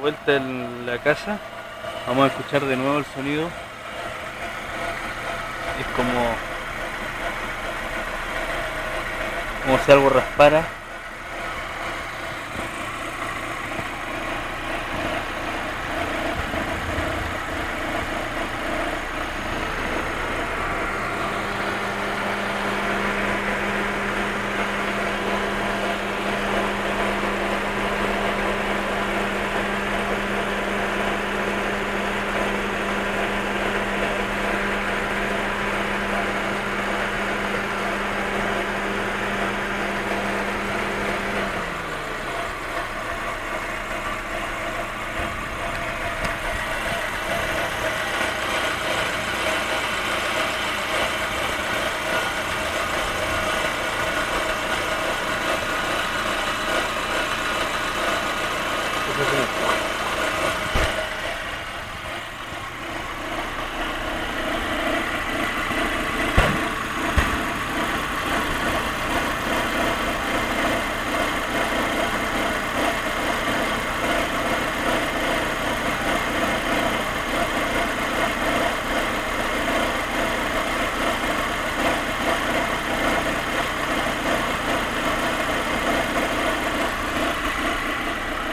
vuelta en la casa. Vamos a escuchar de nuevo el sonido. Es como si algo raspara.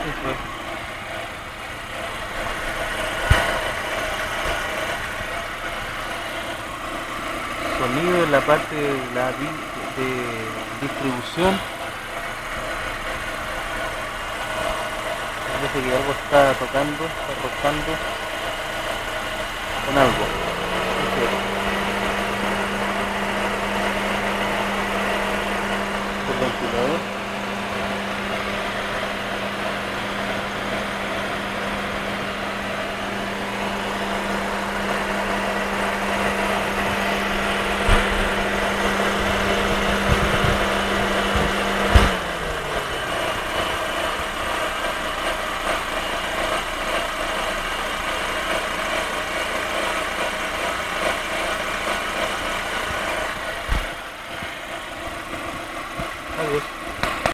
Eso es. Sonido en la parte de distribución. Parece que algo está tocando, está rozando con algo. El ventilador.